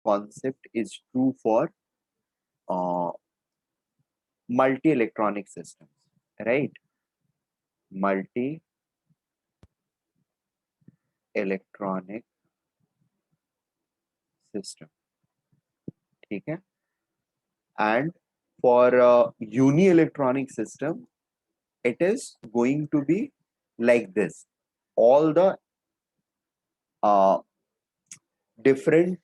concept is true for multi-electronic systems, right? Multi-electronic system, ठीक है? And for a uni-electronic system, it is going to be like this. All the different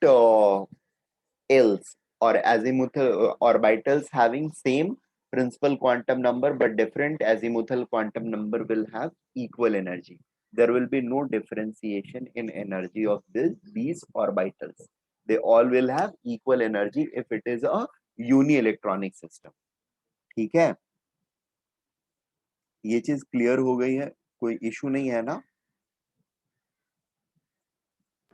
L's or azimuthal orbitals having same principal quantum number, but different azimuthal quantum number will have equal energy. There will be no differentiation in energy of these orbitals. They all will have equal energy if it is a uni electronic system. ठीक है, ये चीज clear हो गई है, कोई issue नहीं है ना?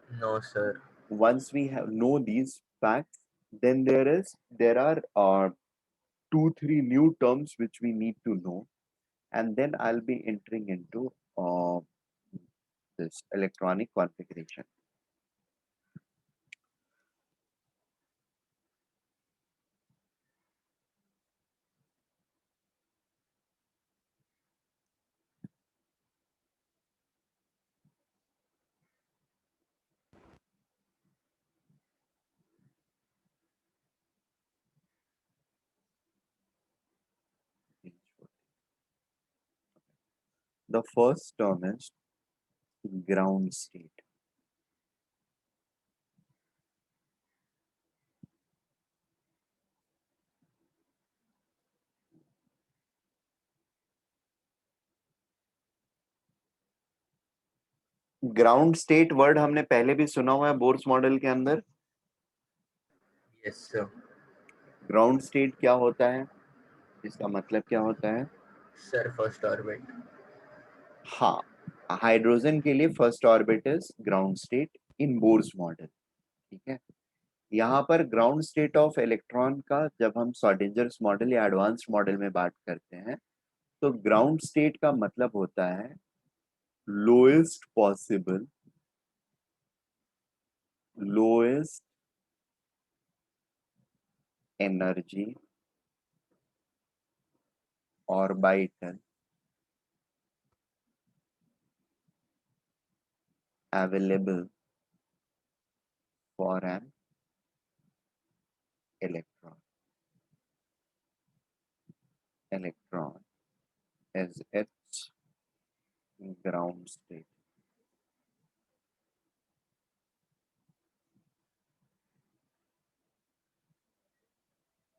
No, sir. Once we have know these facts, then there are 2-3 new terms which we need to know, and then I'll be entering into this electronic configuration. The first term is ground state. Ground state word हमने पहले भी सुना हुआ है Bohr's model के अंदर. Yes, sir. Ground state क्या होता है, इसका मतलब क्या होता है? Sir, first orbit. हाँ, हाइड्रोजन के लिए first orbit is ground state in Bohr's model. ठीक है, यहाँ पर ग्राउंड स्टेट ऑफ इलेक्ट्रॉन का जब हम श्रोडिंजर्स मॉडल या एडवांस्ड मॉडल में बात करते हैं, तो ग्राउंड स्टेट का मतलब होता है lowest possible lowest energy orbital available for an electron. Electron is its ground state.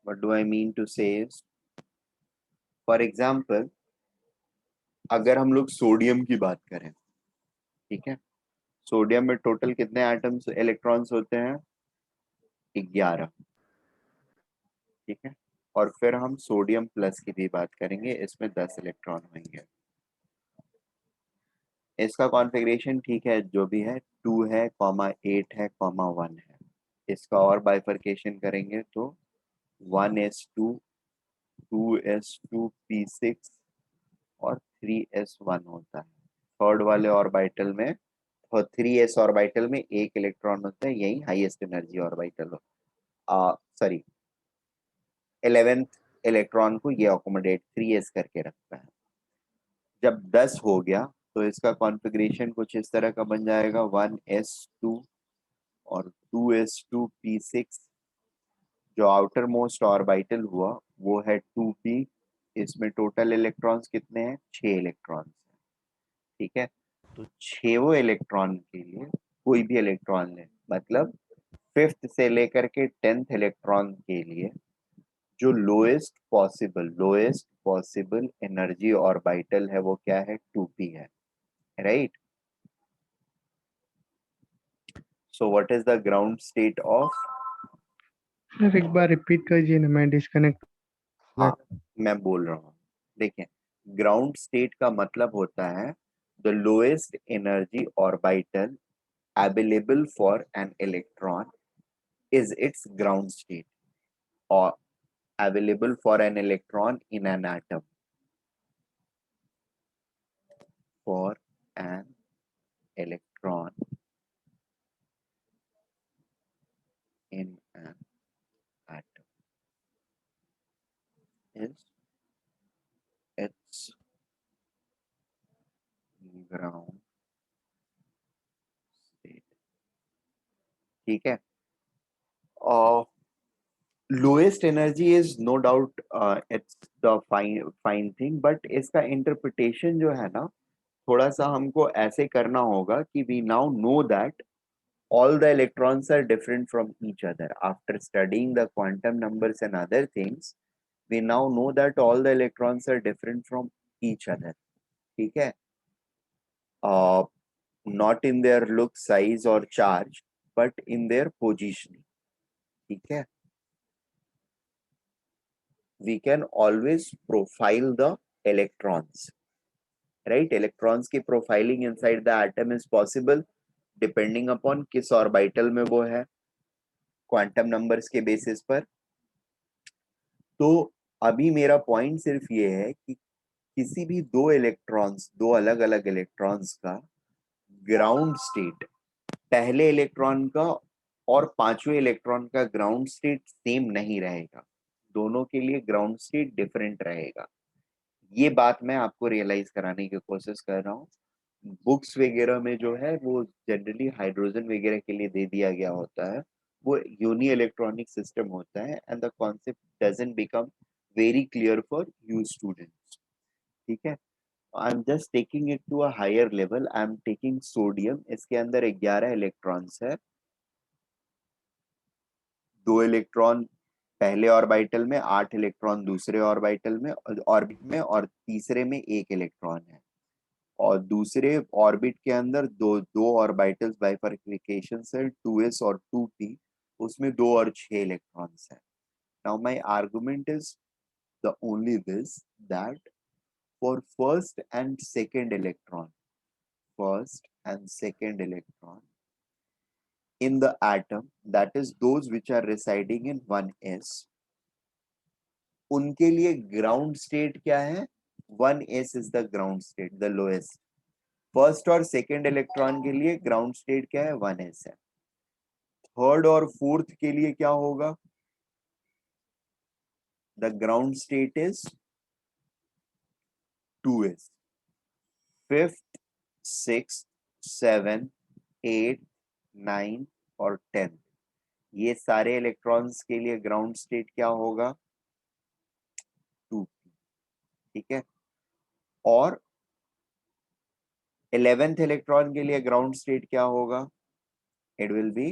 What do I mean to say is, for example, अगर हम लोग सोडियम की बात करें, ठीक है, सोडियम में टोटल कितने एटम्स इलेक्ट्रॉन्स होते हैं? 11. ठीक है, और फिर हम सोडियम प्लस की भी बात करेंगे, इसमें 10 इलेक्ट्रॉन होंगे. इसका कॉन्फ़िगरेशन ठीक है, जो भी है 2 है, 8 है, 1 है. इसका और बाइफर्केशन करेंगे तो 1s2, 2s2, p6 और 3s1 होता है. थर्ड वाले ऑर्बिटल में और 3s ऑर्बिटल में एक इलेक्ट्रॉन होता है, यही हाईएस्ट एनर्जी ऑर्बिटल हो. सॉरी, 11th इलेक्ट्रॉन को ये अकोमोडेट 3s करके रखता है. जब 10 हो गया तो इसका कॉन्फ़िगरेशन कुछ इस तरह का बन जाएगा, 1s2 और 2s2, p6. जो आउटर मोस्ट ऑर्बिटल हुआ वो है 2p. इसमें टोटल इलेक्ट्रॉन्स कितने हैं? 6 इलेक्ट्रॉन्स हैं. ठीक है, तो 6 इलेक्ट्रॉन के लिए कोई भी इलेक्ट्रॉन ले, मतलब 5th से लेकर के 10th इलेक्ट्रॉन के लिए जो लोएस्ट पॉसिबल एनर्जी ऑर्बिटल है वो क्या है? 2p है, right? So what is the ground state of? Sir एक बार रिपीट कीजिए ना, मैं डिस्कनेक्ट. हाँ, मैं बोल रहा हूँ, देखिए, ग्राउंड स्टेट का मतलब होता है the lowest energy orbital available for an electron is it's ground state, और available for an electron in an atom. For an electron in an atom is its ground state. ठीक है. Lowest energy is no doubt it's the fine thing, but इसका interpretation जो है ना, थोड़ा सा हमको ऐसे करना होगा कि we now know that all the electrons are different from each other. After studying the quantum numbers and other things, we now know that all the electrons are different from each other. ठीक है. Not in their look, size or charge, but in their positioning. ठीक है. We can always profile the electrons, right? Electrons की profiling inside the atom is possible depending upon किस orbital में वो है, quantum numbers के basis पर. तो अभी मेरा point सिर्फ ये है कि किसी भी दो इलेक्ट्रॉन्स, दो अलग अलग इलेक्ट्रॉन्स का ग्राउंड स्टेट पहले इलेक्ट्रॉन का और पांचवें इलेक्ट्रॉन का ग्राउंड स्टेट सेम नहीं रहेगा. दोनों के लिए ग्राउंड स्टेट डिफरेंट रहेगा. ये बात मैं आपको रियलाइज कराने की कोशिश कर रहा हूँ. बुक्स वगैरह में जो है वो जनरली हाइड्रोजन वगैरह के लिए दे दिया गया होता है. वो यूनी इलेक्ट्रॉनिक सिस्टम होता है and the concept doesn't become very clear for you students. ठीक है. I am just taking it to a higher level. I am taking sodium. इसके अंदर 11 इलेक्ट्रॉन्स है. 2 इलेक्ट्रॉन पहले ऑर्बिटल में, 8 इलेक्ट्रॉन दूसरे ऑर्बिटल में, ऑर्बिट में, और तीसरे में 1 इलेक्ट्रॉन है. और दूसरे ऑर्बिट के अंदर दो ऑर्बिटल्स बाइफरकेशन से 2s और 2p, उसमें 2 और 6 इलेक्ट्रॉन्स हैं. Now my argument is the only this that for first and second electron in the atom, that is those which are residing in 1s, उनके लिए ग्राउंड स्टेट क्या है? 1s is the ground state, the lowest. First और second electron के लिए ground state क्या है? 1s है. थर्ड और फोर्थ के लिए क्या होगा? The ground state is 2s. Fifth, sixth, 7, 8, 9 और 10, ये सारे इलेक्ट्रॉन्स के लिए ग्राउंड स्टेट क्या होगा? 2p. ठीक है. और 11th इलेक्ट्रॉन के लिए ग्राउंड स्टेट क्या होगा? It will B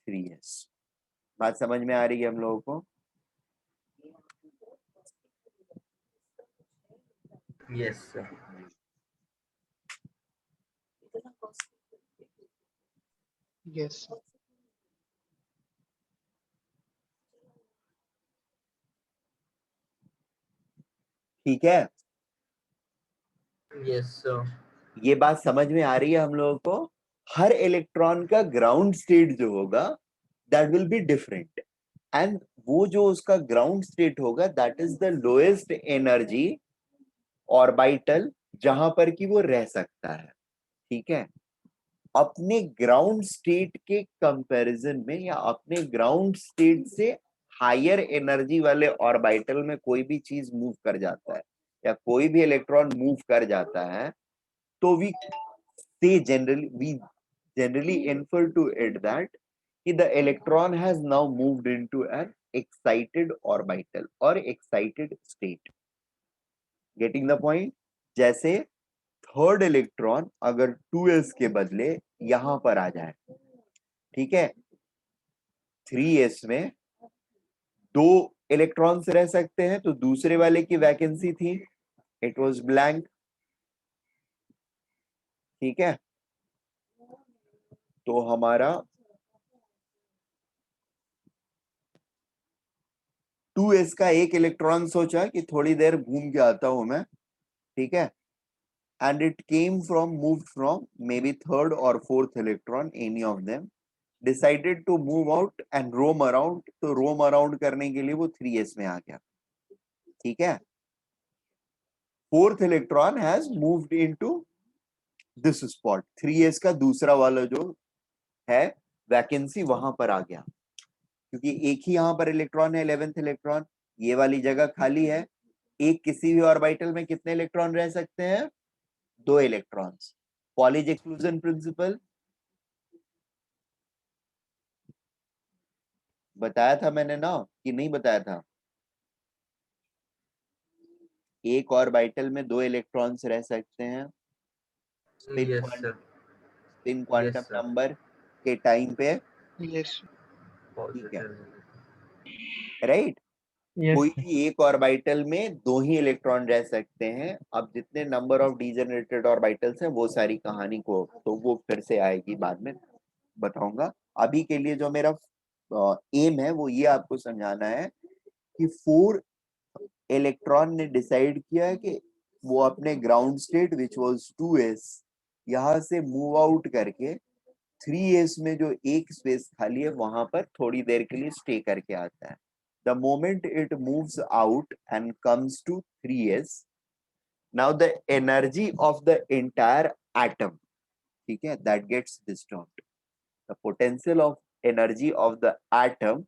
3s. बात समझ में आ रही है हम लोगों को? Yes, sir. Yes. ठीक है. Yes, sir. ये बात समझ में आ रही है हम लोगों को? हर इलेक्ट्रॉन का ग्राउंड स्टेट जो होगा that will be different, and वो जो उसका ग्राउंड स्टेट होगा that is the lowest energy orbital जहां पर कि वो रह सकता है. ठीक है. अपने ग्राउंड स्टेट के कंपैरिजन में या अपने ग्राउंड स्टेट से हायर एनर्जी वाले ऑर्बिटल में कोई भी चीज मूव कर जाता है या कोई भी इलेक्ट्रॉन मूव कर जाता है, तो we generally infer to it that the electron has now moved into an excited orbital or excited state. Getting the point? जैसे थर्ड इलेक्ट्रॉन अगर 2s के बदले यहां पर आ जाए, ठीक है, 3s में 2 इलेक्ट्रॉन्स रह सकते हैं, तो दूसरे वाले की वैकेंसी थी, इट वाज ब्लैंक. ठीक है. तो हमारा 2s का एक इलेक्ट्रॉन सोचा कि थोड़ी देर घूम के आता हूं मैं. ठीक है. And it came from, move from maybe third और fourth electron, any of them decided to move out and roam around. तो रोम अराउंड करने के लिए वो 3s में आ गया. ठीक है. Fourth electron has moved into this spot. 3s का दूसरा वाला जो है वैकेंसी वहां पर आ गया, क्योंकि एक ही यहाँ पर इलेक्ट्रॉन है, 11th इलेक्ट्रॉन, ये वाली जगह खाली है। एक किसी भी ऑर्बिटल में कितने इलेक्ट्रॉन रह सकते हैं? 2 इलेक्ट्रॉन्स। पॉलीज एक्सक्लूजन प्रिंसिपल बताया था मैंने ना, कि नहीं बताया था? एक ऑर्बिटल में 2 इलेक्ट्रॉन्स रह सकते हैं Yes, sir. Spin quantum Yes, sir. Number के टाइम पे, Yes. ठीक है, Positive. राइट? Yes. कोई भी एक ऑर्बिटल में 2 ही इलेक्ट्रॉन रह सकते हैं। अब जितने नंबर ऑफ डीजेनरेटेड ऑर्बिटल्स हैं वो सारी कहानी को तो वो फिर से आएगी, बाद में बताऊंगा। अभी के लिए जो मेरा एम है वो ये आपको समझाना है कि 4 इलेक्ट्रॉन ने डिसाइड किया कि वो अपने ground state which was 2s यहां से मूव आउट करके 3s में जो एक स्पेस खाली है वहां पर थोड़ी देर के लिए स्टे करके आता है। The moment it moves out and comes to 3s, now the energy of the entire atom, ठीक है, that gets disturbed. The potential of energy of the atom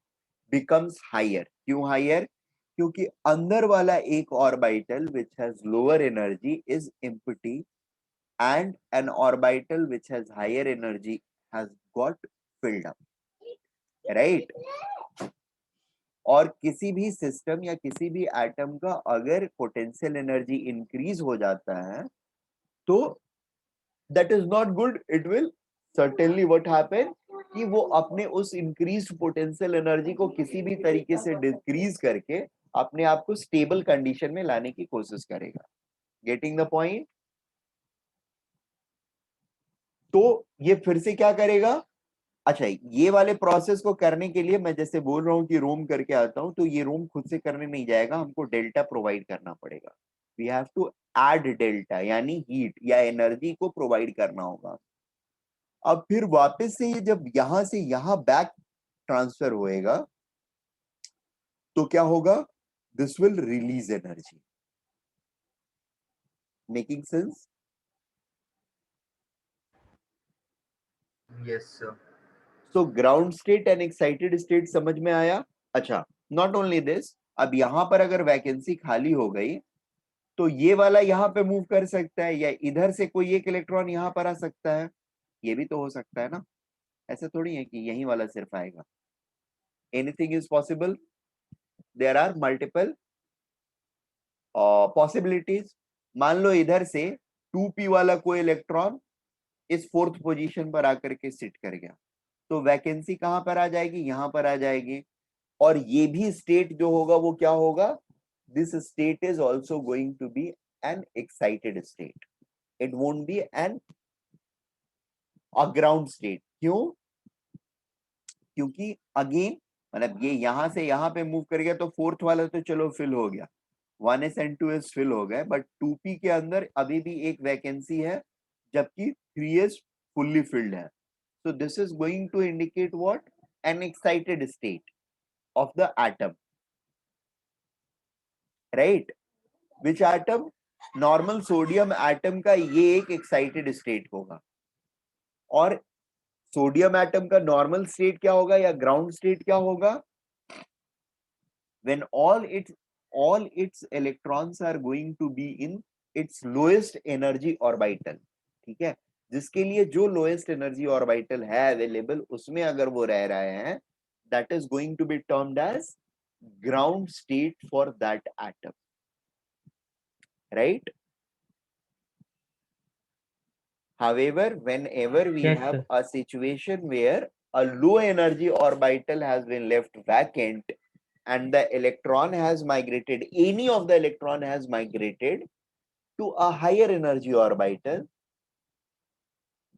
becomes higher. क्यों higher? क्योंकि अंदर वाला एक orbital which has lower energy is empty and an orbital which has higher energy has got filled up, right? और किसी भी system या किसी भी एटम का अगर पोटेंशियल एनर्जी इंक्रीज हो जाता है तो that is not good. It will certainly what happen कि वो अपने उस इंक्रीज पोटेंशियल एनर्जी को किसी भी तरीके से डिक्रीज करके अपने आप को स्टेबल कंडीशन में लाने की कोशिश करेगा। Getting the point? तो ये फिर से क्या करेगा? अच्छा, ये वाले प्रोसेस को करने के लिए मैं जैसे बोल रहा हूँ कि रोम करके आता हूँ, तो ये रोम खुद से करने नहीं जाएगा, हमको डेल्टा प्रोवाइड करना पड़ेगा। We have to add delta, यानी हीट या एनर्जी को प्रोवाइड करना होगा। अब फिर वापस से ये जब यहां से यहां बैक ट्रांसफर होएगा तो क्या होगा? This will release energy. Making sense? Yes, sir. So ground state and excited state समझ में आया? अच्छा, नॉट ओनली दिस, अब यहां पर अगर वैकेंसी खाली हो गई तो ये वाला यहाँ पे मूव कर सकता है, या इधर से कोई एक इलेक्ट्रॉन यहाँ पर आ सकता है, ये भी तो हो सकता है ना। ऐसा थोड़ी है कि यही वाला सिर्फ आएगा। Anything is possible. There are multiple possibilities. मान लो इधर से 2p वाला कोई इलेक्ट्रॉन इस 4th पोजीशन पर आकर के सिट कर गया, तो वैकेंसी कहां पर आ जाएगी? यहां पर आ जाएगी। और ये भी स्टेट जो होगा वो क्या होगा? This state is also going to be an excited state. It won't be an ground state. क्यों? क्योंकि अगेन मतलब ये यहां से यहां पे मूव कर गया तो 4th वाला तो चलो फिल हो गया, 1s and 2s फिल हो गए, बट 2p के अंदर अभी भी एक वैकेंसी है जबकि 3s फुल्ली फिल्ड है। so this is going to indicate what? An excited state of the atom, right? which atom? Normal sodium atom का ये एक एक्साइटेड स्टेट होगा। और सोडियम एटम का नॉर्मल स्टेट क्या होगा या ग्राउंड स्टेट क्या होगा? when all its electrons are going to be in its lowest energy orbital, ठीक है, जिसके लिए जो लोएस्ट एनर्जी ऑर्बिटल है अवेलेबल उसमें अगर वो रह रहे हैं, that is going to be termed as ground state for that atom, right? However, whenever we Yes, have sir. a situation where a low energy orbital has been left vacant and the electron has migrated, any of the electron has migrated to a higher energy orbital,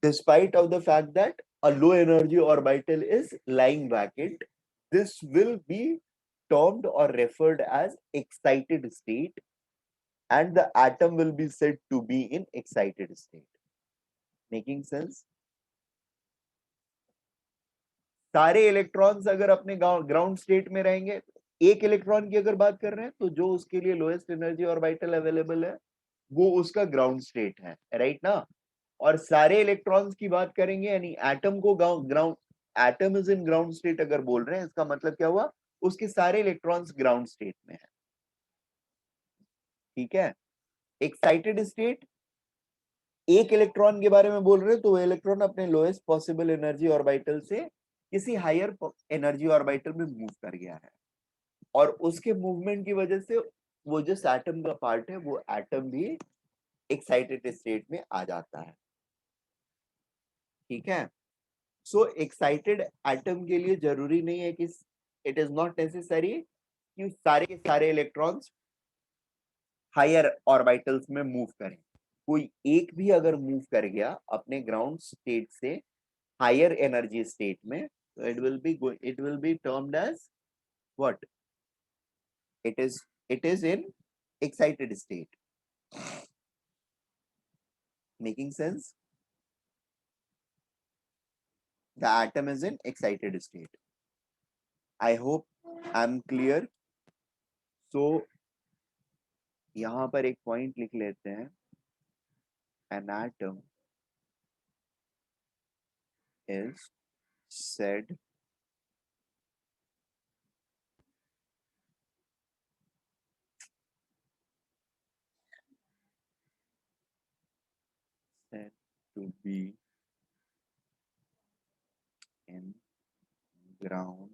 despite of the fact that a low energy orbital is lying vacant, this will be termed or referred as excited state, and the atom will be said to be in excited state. Making sense? सारे electrons अगर अपने ground state में रहेंगे, एक electron की अगर बात कर रहे हैं तो जो उसके लिए लोएस्ट एनर्जी ऑर्बिटल अवेलेबल है वो उसका ग्राउंड स्टेट है, राइट ना? और सारे इलेक्ट्रॉन्स की बात करेंगे यानी एटम को ground atom is in ground state अगर बोल रहे हैं, इसका मतलब क्या हुआ, उसके सारे इलेक्ट्रॉन्स ग्राउंड स्टेट में है। ठीक है, एक्साइटेड स्टेट, एक इलेक्ट्रॉन के बारे में बोल रहे हैं तो वो इलेक्ट्रॉन अपने लोएस्ट पॉसिबल एनर्जी ऑर्बिटल से किसी हायर एनर्जी ऑर्बिटल में मूव कर गया है, और उसके मूवमेंट की वजह से वो जो एटम का पार्ट है वो एटम भी एक्साइटेड स्टेट में आ जाता है। ठीक है, सो एक्साइटेड एटम के लिए जरूरी नहीं है कि, इट इज नॉट नेसेसरी कि सारे के सारे इलेक्ट्रॉन्स हायर ऑर्बिटल्स में मूव करें। कोई एक भी अगर मूव कर गया अपने ग्राउंड स्टेट से हायर एनर्जी स्टेट में, तो it will be termed as what, it is in excited state. Making sense? The atom is in excited state. I hope I'm clear. So यहां पर एक पॉइंट लिख लेते हैं, an atom is said to be in ground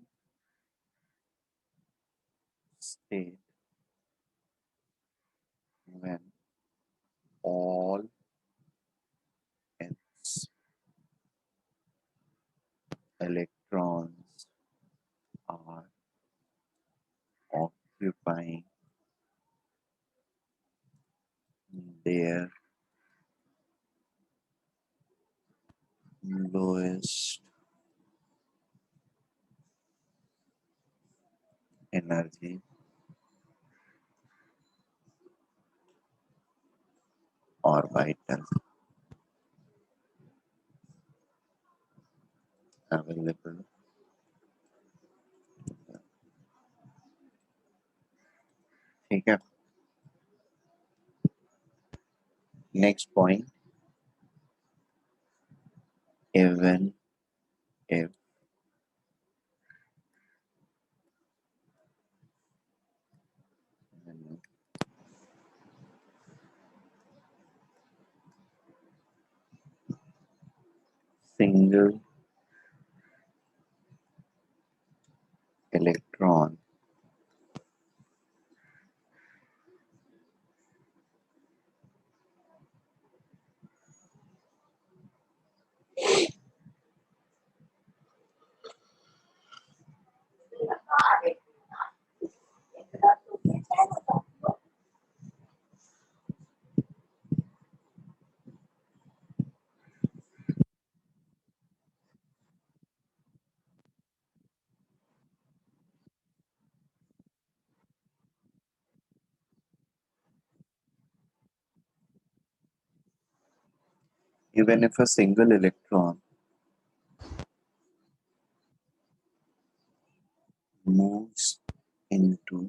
state when all its electrons are occupying their lowest energy orbital available. ठीक है, next point, even if single electron even if a single electron moves into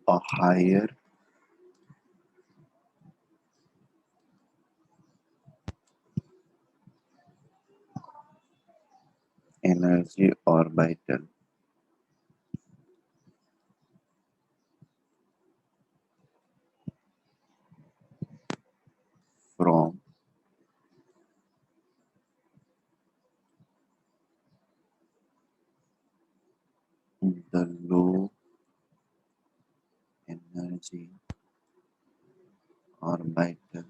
a higher energy orbital from the low energy orbital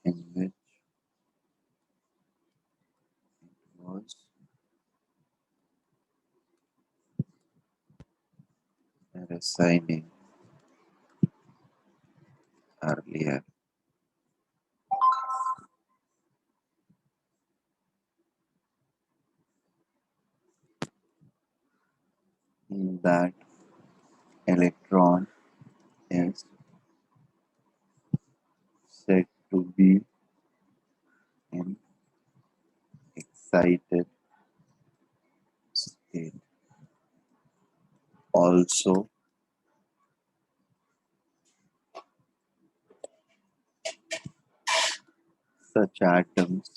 in which it was residing earlier, that electron is said to be in excited state. Also, such atoms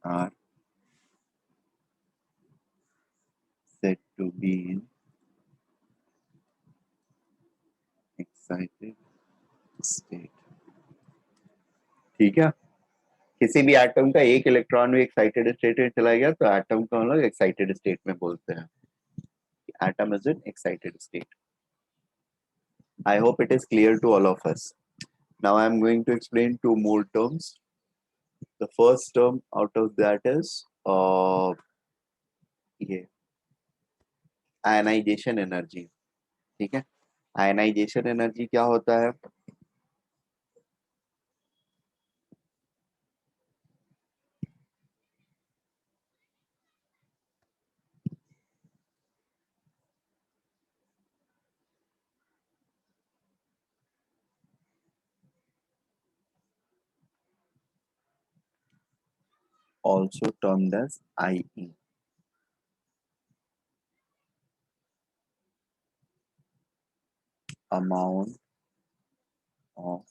are said to be in excited state. ठीक है, किसी भी atom का एक electron भी excited state में चला गया तो एटम को हम लोग एक्साइटेड स्टेट में बोलते हैं. Atom is in excited state. I hope it is clear to all of us. Now I am going to explain two more terms. The first term out of that is ये ionization energy. ठीक है, ionization energy क्या होता है? Also termed as IE. Amount of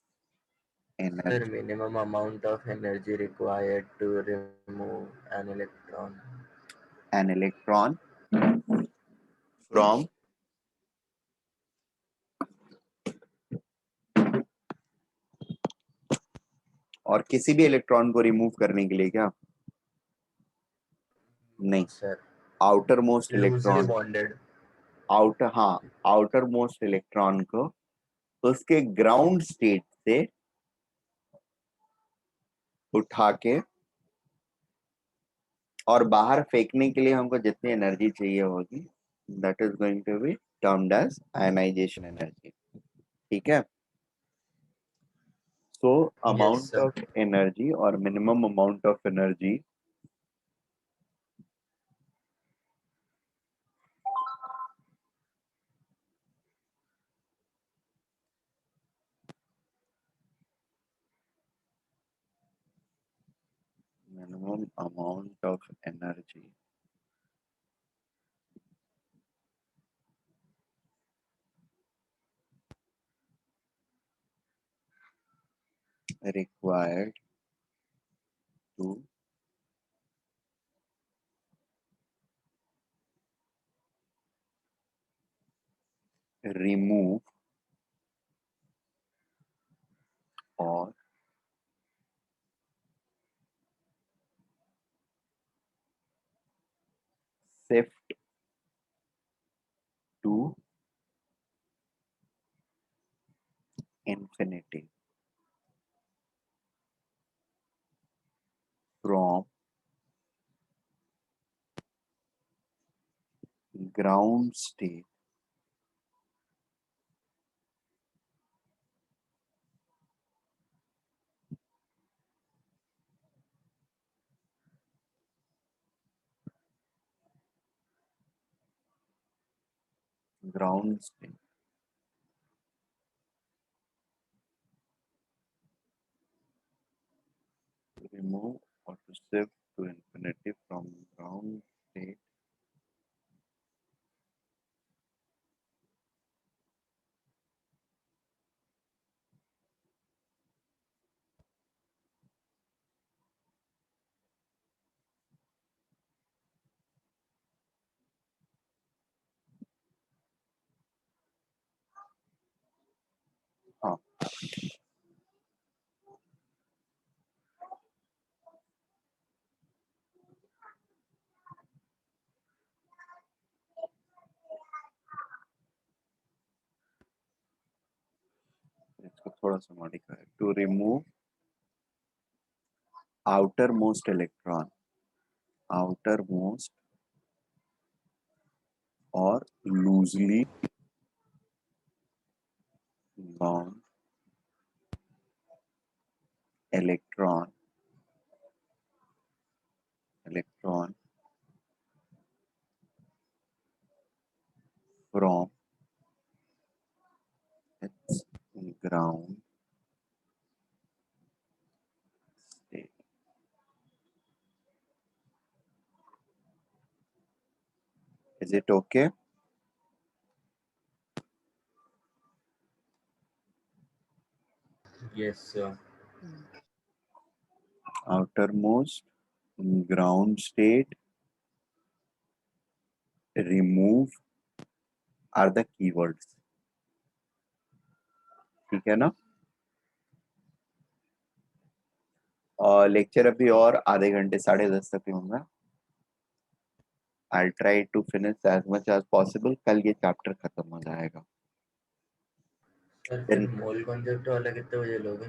Sir, energy. minimum amount of energy required to remove an electron. An electron from और किसी भी electron को रिमूव करने के लिए क्या? नहीं, Sir, outer most loosely electron. bonded. Outer most electron को उसके ग्राउंड स्टेट से उठा के और बाहर फेंकने के लिए हमको जितनी एनर्जी चाहिए होगी, that is going to be termed as ionisation energy. ठीक है, so Yes, amount sir. Of energy और minimum amount of energy minimum amount of energy required to remove or shift to infinity from ground state ground state to remove or to shift to infinity from ground state हाँ इसको थोड़ा सा modify to remove outermost electron outermost or loosely bound electron from its ground state. Is it okay? Yes, sir. Outermost, ground state, remove are the keywords. ठीक है ना? Lecture अभी और आधे घंटे 10:30 तक लूंगा. I'll try to finish as much as possible. कल ये चैप्टर खत्म हो जाएगा. सर फिर मोल कॉन्सेप्ट वाला कितने बजे लोगे?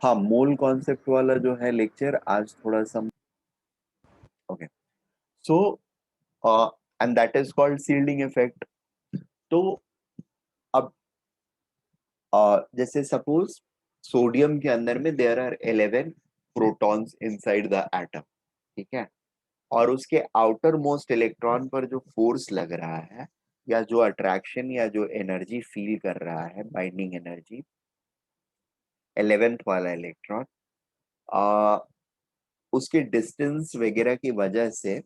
हाँ, मोल कॉन्सेप्ट वाला जो है लेक्चर आज थोड़ा सा. Okay, so and that is called shielding effect. तो अब जैसे सपोज सोडियम के अंदर में there are 11 protons inside the atom. ठीक है, और उसके आउटर मोस्ट इलेक्ट्रॉन पर जो फोर्स लग रहा है या जो अट्रैक्शन या जो एनर्जी फील कर रहा है, बाइंडिंग एनर्जी, 11th वाला इलेक्ट्रॉन, उसके डिस्टेंस वगैरह की वजह से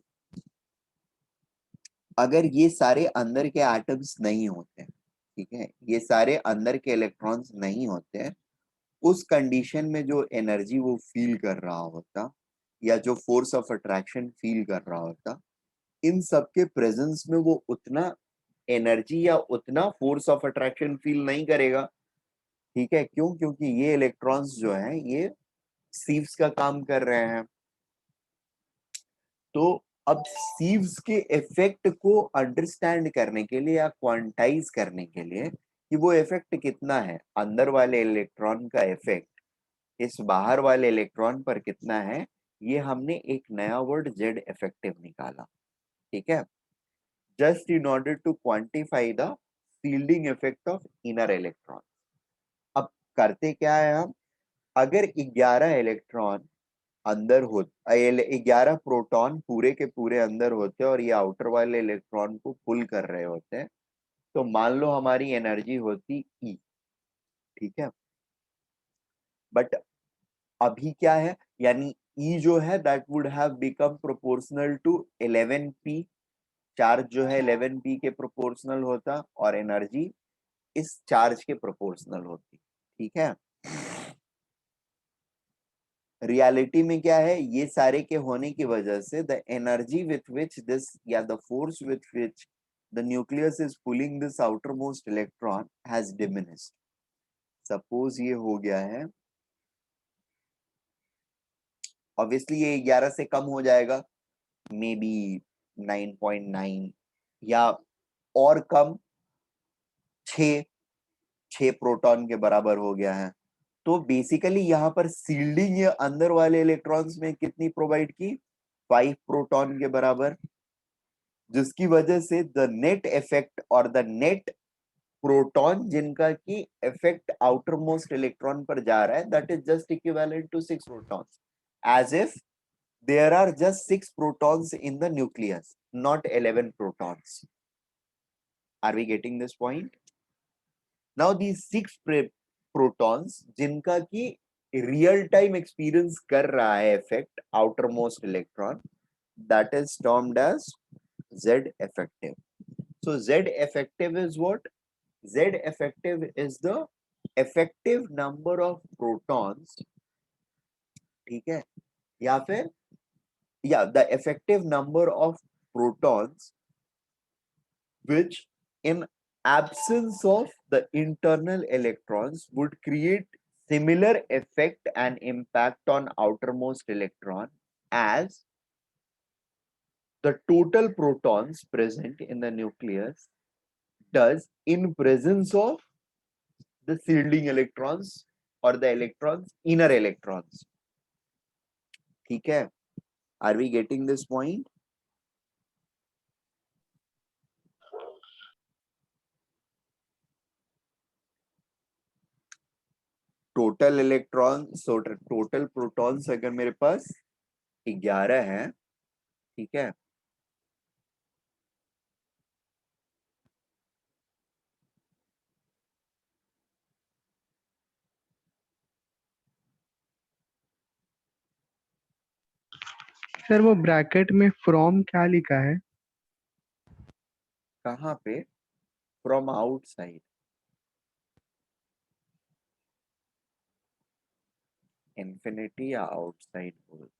अगर ये सारे अंदर के एटम्स नहीं होते, ठीक है, ये सारे अंदर के इलेक्ट्रॉन्स नहीं होते, उस कंडीशन में जो एनर्जी वो फील कर रहा होता या जो फोर्स ऑफ अट्रैक्शन फील कर रहा होता, इन सब के प्रेजेंस में वो उतना एनर्जी या उतना फोर्स ऑफ अट्रैक्शन फील नहीं करेगा. ठीक है, क्यों? क्योंकि ये इलेक्ट्रॉन्स जो हैं ये सीव्स का काम कर रहे हैं. तो अब सीव्स के इफेक्ट को अंडरस्टैंड करने के लिए या क्वांटाइज करने के लिए कि वो इफेक्ट कितना है, अंदर वाले इलेक्ट्रॉन का इफेक्ट इस बाहर वाले इलेक्ट्रॉन पर कितना है, ये हमने एक नया वर्ड जेड इफेक्टिव निकाला. ठीक है, just in order to quantify the shielding effect of inner electron. अब करते क्या है हम, अगर 11 इलेक्ट्रॉन अंदर हो, 11 प्रोटॉन पूरे के पूरे अंदर होते और ये आउटर वाले इलेक्ट्रॉन को पुल कर रहे होते हैं, तो मान लो हमारी एनर्जी होती ई. ठीक है, बट अभी क्या है, यानी ई जो है that would have become proportional to 11p. Charge जो है 11p के प्रोपोर्शनल होता और एनर्जी इस चार्ज के प्रोपोर्शनल होती. ठीक है, रियलिटी में क्या है, ये सारे के होने की वजह से the energy with which this या the force with which the nucleus is pulling this outer most electron has diminished. Suppose ये हो गया है, ऑब्वियसली ये 11 से कम हो जाएगा, मे बी 9.9 या और कम, 6 प्रोटॉन के बराबर हो गया है. तो बेसिकली यहाँ पर सील्डिंग ये अंदर वाले इलेक्ट्रॉन्स में कितनी प्रोवाइड की, 5 प्रोटॉन के बराबर, जिसकी वजह से द नेट इफेक्ट और द नेट प्रोटॉन जिनका की इफेक्ट आउटर मोस्ट इलेक्ट्रॉन पर जा रहा है, that is just equivalent to 6 protons, as if there are just 6 protons in the nucleus, not 11 protons. Are we getting this point? Now these 6 protons जिनका की real time experience कर रहा है effect outer most electron, that is termed as Z effective. So Z effective is what? Z effective is the effective number of protons. ठीक है, या फिर the effective number of protons which in absence of the internal electrons would create similar effect and impact on outermost electron as the total protons present in the nucleus does in presence of the shielding electrons or the electrons inner electrons. ठीक है, are we getting this point? Total electron, total protons अगर मेरे पास 11 है, ठीक है, sir वो bracket में from क्या लिखा है? कहाँ पे? फ्रॉम आउटसाइड, इन्फिनिटी या आउटसाइड बोलते हैं।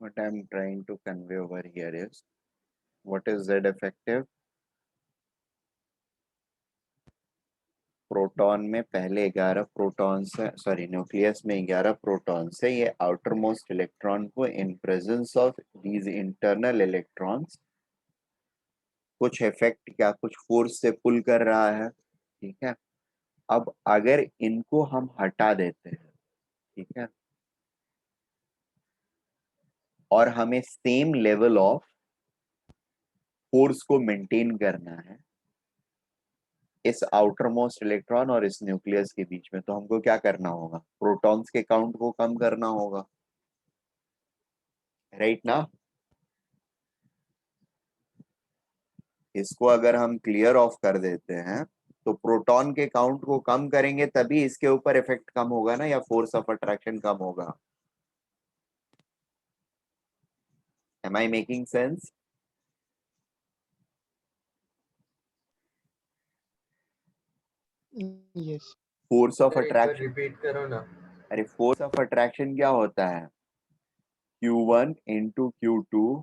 What I'm trying to convey over here is, what is Z effective? Proton में पहले 11 प्रोटॉन से, सॉरी न्यूक्लियस में 11 प्रोटॉन से, ये आउटर मोस्ट इलेक्ट्रॉन को in presence of these internal electrons कुछ इफेक्ट या कुछ फोर्स से पुल कर रहा है। ठीक है, अब अगर इनको हम हटा देते हैं, ठीक है, और हमें सेम लेवल ऑफ फोर्स को मेंटेन करना है इस आउटर मोस्ट इलेक्ट्रॉन और इस न्यूक्लियस के बीच में, तो हमको क्या करना होगा? प्रोटॉन्स के काउंट को कम करना होगा, राइट ना? इसको अगर हम क्लियर ऑफ कर देते हैं तो प्रोटॉन के काउंट को कम करेंगे तभी इसके ऊपर इफेक्ट कम होगा ना, या फोर्स ऑफ अट्रैक्शन कम होगा। Am I making sense? Yes. Force of sir एक बार अट्रैक्शन, रिपीट करो ना। अरे फोर्स ऑफ अट्रैक्शन क्या होता है? Q1 into Q2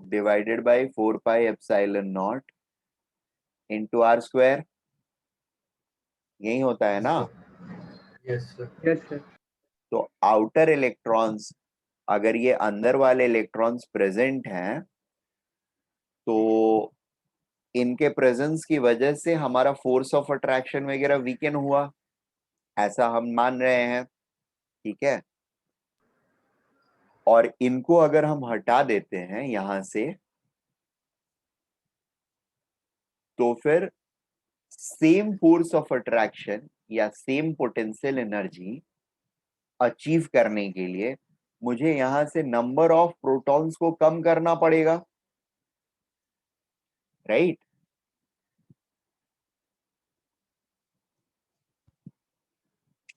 divided by 4 pi epsilon not into R square, यही होता है ना? Yes sir. Yes, sir. तो आउटर इलेक्ट्रॉन्स, अगर ये अंदर वाले इलेक्ट्रॉन्स प्रेजेंट हैं तो इनके प्रेजेंस की वजह से हमारा फोर्स ऑफ अट्रैक्शन वगैरह वीकन हुआ, ऐसा हम मान रहे हैं। ठीक है, और इनको अगर हम हटा देते हैं यहां से तो फिर सेम फोर्स ऑफ अट्रैक्शन या सेम पोटेंशियल एनर्जी अचीव करने के लिए मुझे यहां से नंबर ऑफ प्रोटॉन्स को कम करना पड़ेगा, राइट?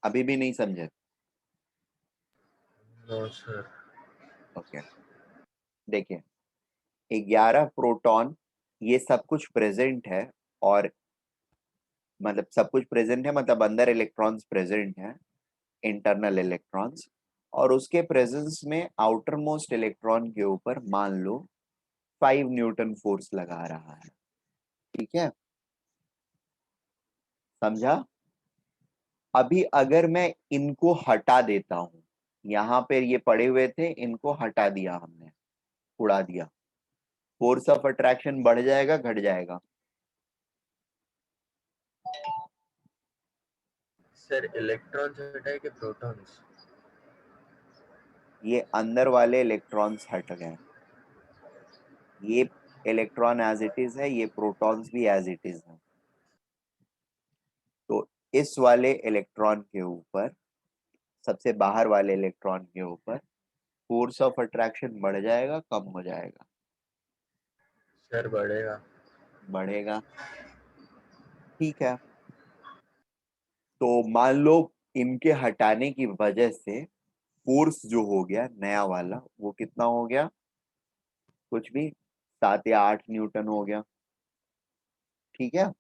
अभी भी नहीं समझे? No sir. ओके, देखिए 11 प्रोटॉन, ये सब कुछ प्रेजेंट है, और मतलब सब कुछ प्रेजेंट है मतलब अंदर इलेक्ट्रॉन्स प्रेजेंट हैं, इंटरनल इलेक्ट्रॉन्स, और उसके प्रेजेंस में आउटर मोस्ट इलेक्ट्रॉन के ऊपर मान लो 5 न्यूटन फोर्स लगा रहा है। ठीक है, समझा? अभी अगर मैं इनको हटा देता हूं, यहाँ पे ये पड़े हुए थे, इनको हटा दिया हमने, उड़ा दिया, फोर्स ऑफ अट्रैक्शन बढ़ जाएगा घट जाएगा? सर इलेक्ट्रॉन्स हटाए कि प्रोटॉन्स? ये अंदर वाले इलेक्ट्रॉन्स हट गए, ये इलेक्ट्रॉन एज इट इज है, ये प्रोटॉन्स भी एज इट इज है। तो इस वाले इलेक्ट्रॉन के ऊपर, सबसे बाहर वाले इलेक्ट्रॉन के ऊपर फोर्स ऑफ अट्रैक्शन बढ़ जाएगा कम हो जाएगा? सर बढ़ेगा। बढ़ेगा। ठीक है, तो मान लो इनके हटाने की वजह से फोर्स जो हो गया नया वाला, वो कितना हो गया? कुछ भी 7 या 8 न्यूटन हो गया। ठीक है,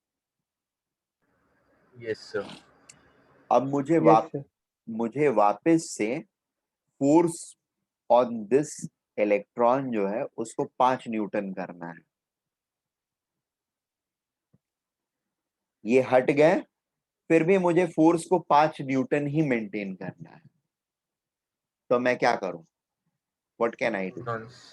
यस सर। अब Yes, sir. मुझे वापस से फोर्स ऑन दिस इलेक्ट्रॉन जो है उसको 5 न्यूटन करना है। ये हट गए, फिर भी मुझे फोर्स को 5 न्यूटन ही मेंटेन करना है, तो मैं क्या करूं? What can I do? Protons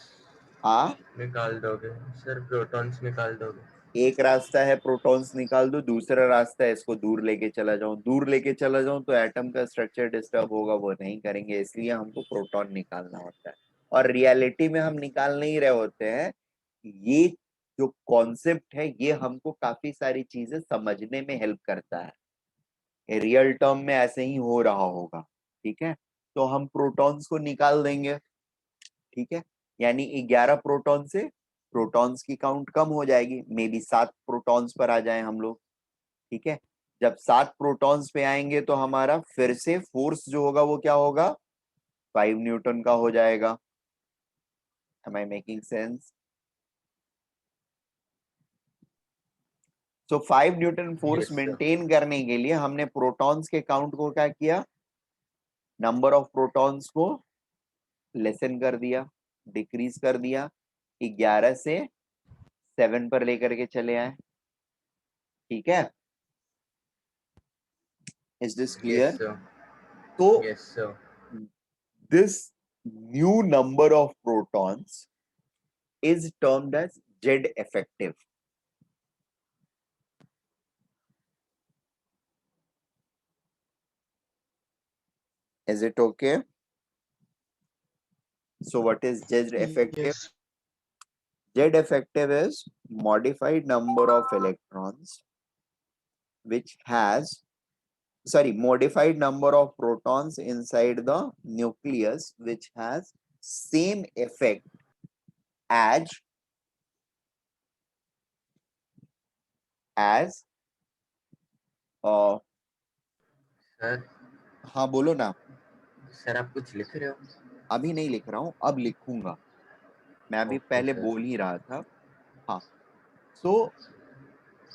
हाँ, निकाल दोगे सर, प्रोटॉन्स निकाल दोगे। एक रास्ता है प्रोटॉन्स निकाल दो, दूसरा रास्ता है इसको दूर लेके चला जाऊं, दूर लेके चला जाऊं तो एटम का स्ट्रक्चर डिस्टर्ब होगा, वो नहीं करेंगे, इसलिए हमको प्रोटॉन निकालना होता है। और रियलिटी में हम निकाल नहीं रहे होते हैं। ये जो कॉन्सेप्ट है ये हमको काफी सारी चीजें समझने में हेल्प करता है, रियल टर्म में ऐसे ही हो रहा होगा। ठीक है, तो हम प्रोटॉन्स को निकाल देंगे। ठीक है, यानी 11 प्रोटॉन से प्रोटॉन्स की काउंट कम हो जाएगी, मे बी 7 प्रोटॉन्स पर आ जाए हम लोग। ठीक है, जब 7 प्रोटॉन्स पे आएंगे तो हमारा फिर से फोर्स जो होगा वो क्या होगा, 5 न्यूटन का हो जाएगा। Am I making sense? तो 5 newton force Yes, sir. Maintain करने के लिए हमने प्रोटॉन्स के काउंट को क्या किया, नंबर ऑफ प्रोटॉन्स को लेसन कर दिया, डिक्रीज कर दिया, 11 से 7 पर लेकर के चले आए। ठीक है, is this Yes, clear? sir. तो Yes, sir. this new number of protons is termed as Z effective. Is it okay? So what is Z effective? Yes. Z effective is modified number of electrons which has, sorry, modified number of protons inside the nucleus which has same effect as as uh, sir हाँ बोलो ना। Sir आप कुछ लिख रहे हो? अभी नहीं लिख रहा हूँ, अब लिखूंगा, मैं अभी ओके पहले सर. बोल ही रहा था। हाँ, तो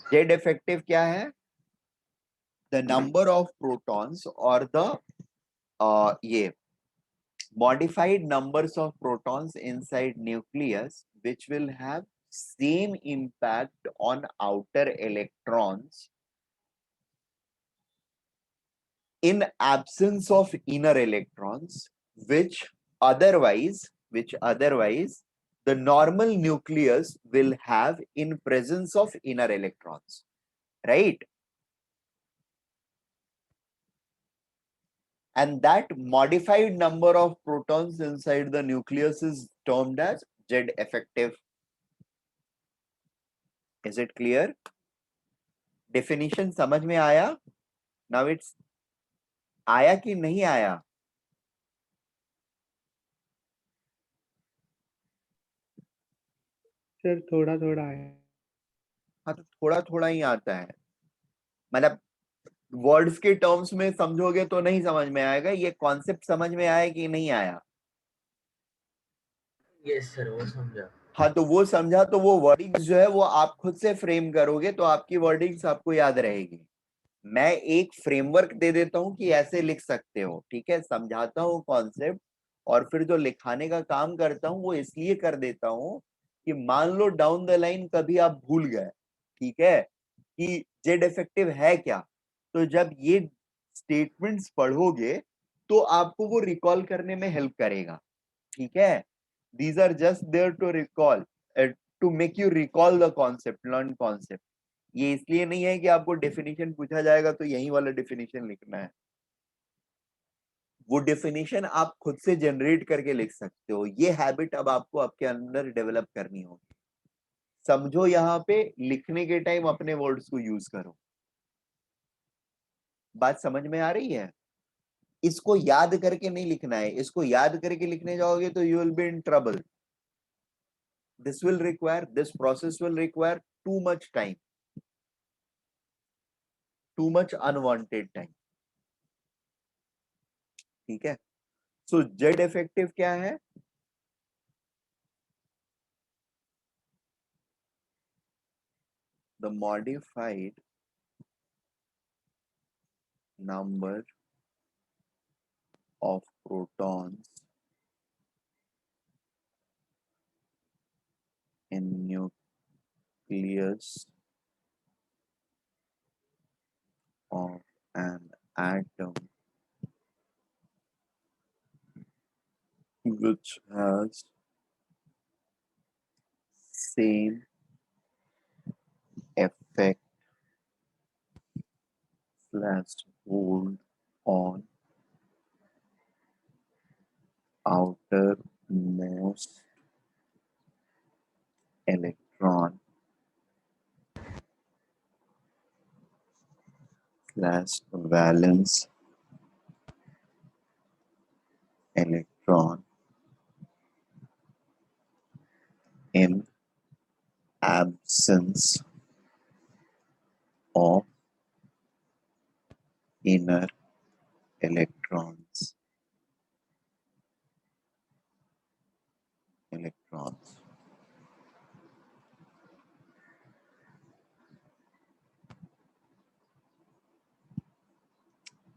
जेड इफेक्टिव क्या है, द नंबर ऑफ प्रोटॉन्स और द ये modified numbers of protons inside nucleus which will have same impact on outer electrons in absence of inner electrons, which otherwise the normal nucleus will have in presence of inner electrons, right? And that modified number of protons inside the nucleus is termed as Z effective. Is it clear? Definition समझ में आया? Now it's आया कि नहीं आया? Sir थोड़ा थोड़ा है। हाँ, तो थोड़ा थोड़ा ही आता है, मतलब वर्ड्स के टर्म्स में समझोगे तो नहीं समझ में आएगा, ये कॉन्सेप्ट समझ में आया कि नहीं आया? यस सर, वो समझा. हाँ, तो वो समझा तो वो वर्डिंग्स जो है वो आप खुद से फ्रेम करोगे तो आपकी वर्डिंग्स आपको याद रहेगी। मैं एक फ्रेमवर्क दे देता हूँ कि ऐसे लिख सकते हो, ठीक है, समझाता हूँ कॉन्सेप्ट, और फिर जो लिखाने का काम करता हूँ वो इसलिए कर देता हूँ कि मान लो डाउन द लाइन कभी आप भूल गए, ठीक है, कि जेड इफेक्टिव है क्या, तो जब ये स्टेटमेंट्स पढ़ोगे तो आपको वो रिकॉल करने में हेल्प करेगा। ठीक है, these are just there to recall, to make you recall the concept, learn concept। ये इसलिए नहीं है कि आपको डेफिनेशन पूछा जाएगा तो यही वाला डेफिनेशन लिखना है, वो डेफिनेशन आप खुद से जनरेट करके लिख सकते हो। ये हैबिट अब आपको आपके अंदर डेवलप करनी होगी। समझो, यहाँ पे लिखने के टाइम अपने वर्ड्स को यूज करो। बात समझ में आ रही है? इसको याद करके नहीं लिखना है, इसको याद करके लिखने जाओगे तो you will be in trouble. This process will require too much time, too much unwanted time. ठीक है, सो जेड इफेक्टिव क्या है? The modified number of protons in nucleus of an atom which has same effect / hold on outermost electron / valence electron in absence of inner electrons.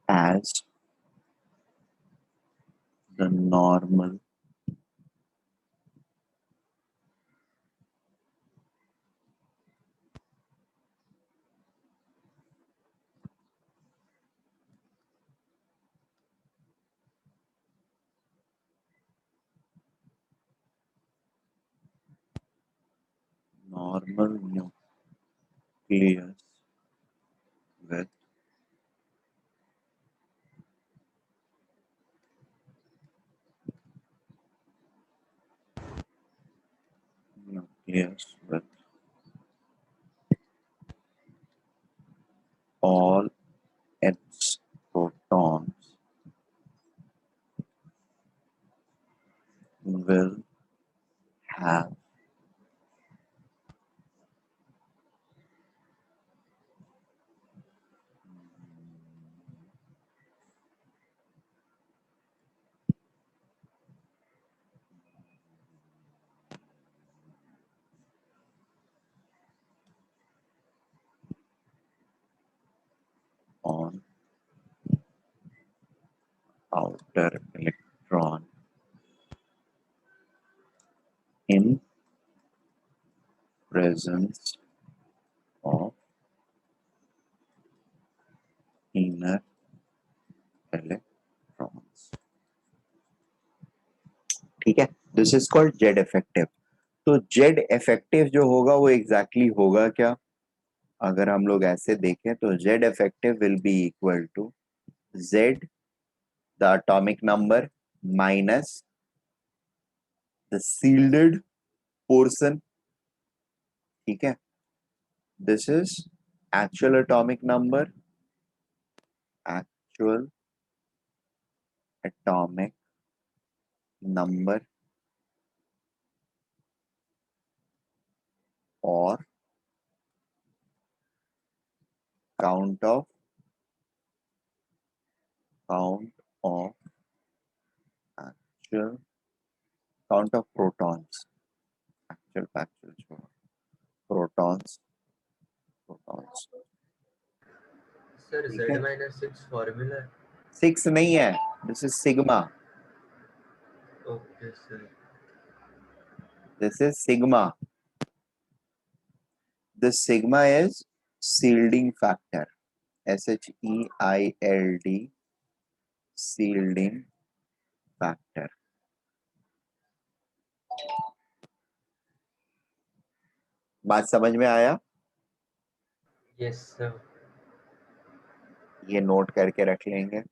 As the normal nucleus with all its protons will have on outer electron in presence of inner electrons. ठीक है, this is called Z effective. तो Z effective जो होगा वो exactly होगा क्या? अगर हम लोग ऐसे देखें तो Z effective will be equal to Z the atomic number minus the shielded portion. ठीक है, this is actual atomic number, actual atomic number और count of actual count of protons, actual protons Sir, ठीक Z है, minus 6 formula. 6 नहीं है, this is sigma, Okay, sir. this is sigma. This sigma is shielding factor, SHEILD, shielding factor. बात समझ में आया? Yes, sir. ये नोट करके रख लेंगे।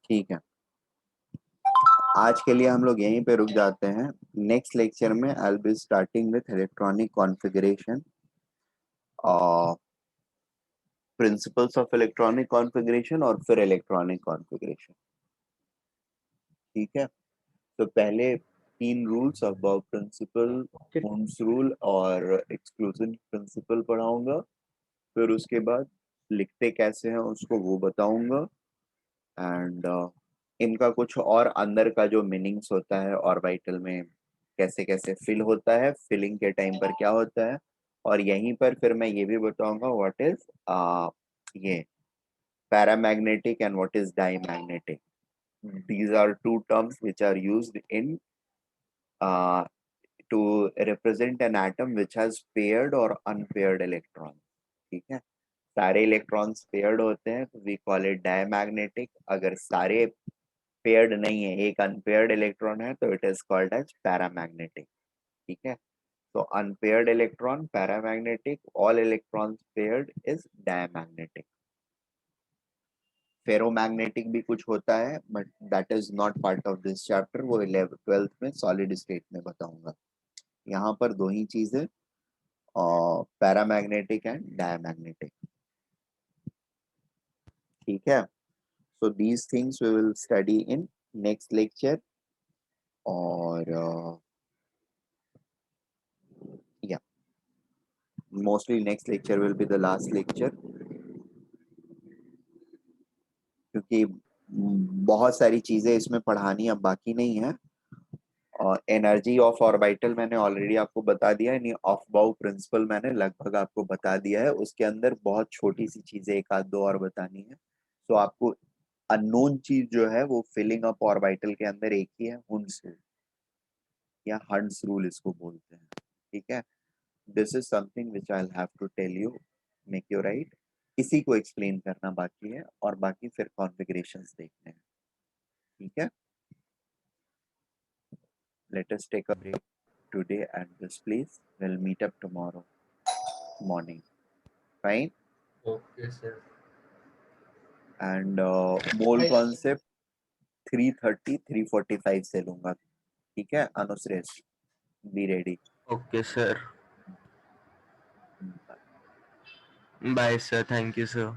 ठीक है, आज के लिए हम लोग यहीं पे रुक जाते हैं। नेक्स्ट लेक्चर में I will be starting with electronic configuration, principles of electronic configuration और फिर इलेक्ट्रॉनिक कॉन्फ़िगरेशन। ठीक है, तो पहले 3 रूल्स अबाउट प्रिंसिपल, ओम्स रूल और एक्सक्लूसिव प्रिंसिपल पढ़ाऊंगा। फिर उसके बाद लिखते कैसे हैं उसको वो बताऊंगा। एंड इनका कुछ और अंदर का जो मीनिंग्स होता है ऑर्बिटल में कैसे कैसे फिल होता है, फिलिंग के टाइम पर क्या होता है, और यहीं पर फिर मैं ये भी बताऊंगा व्हाट इज ये paramagnetic and what is diamagnetic. These are two terms which are used in uh, to represent an atom which has paired or unpaired electrons. ठीक है, सारे इलेक्ट्रॉन्स पेयर्ड होते हैं तो वी कॉल इट डायमैग्नेटिक. अगर सारे paired नहीं है, एक अनपेयर्ड इलेक्ट्रॉन है, तो it is called as paramagnetic. ठीक है, तो unpaired electron paramagnetic, all electrons paired is diamagnetic. Ferromagnetic भी कुछ होता है but that is not part of this chapter, वो 11th 12th में सॉलिड स्टेट में बताऊंगा. यहाँ पर दो ही चीजें, पैरामैग्नेटिक एंड डायमैग्नेटिक. ठीक है, so these things we will study in next lecture. और yeah, mostly next lecture will be the last lecture, क्योंकि बहुत सारी चीजें इसमें पढ़ानी अब बाकी नहीं है. एनर्जी ऑफ ऑर्बिटल मैंने ऑलरेडी आपको बता दिया है, ऑफ बाउ प्रिंसिपल मैंने लगभग आपको बता दिया है. उसके अंदर बहुत छोटी सी चीजें एक आध दो और बतानी है. तो आपको अननोन चीज जो है वो फिलिंग अप ऑर्बिटल के अंदर एक ही है, हुंस रूल या हंट्स रूल इसको बोलते हैं. ठीक है, this is something which I have to tell you, make you write. इसी को एक्सप्लेन करना बाकी है और बाकी फिर कॉन्फ़िगरेशंस देखने हैं. ठीक है, let us take a break today at this place. We'll meet up tomorrow morning. Fine. Okay, sir. And mole concept 3:30 3:45 से लूंगा. ठीक है Anushresh, be ready. Okay, sir. Bye, sir. Thank you, sir.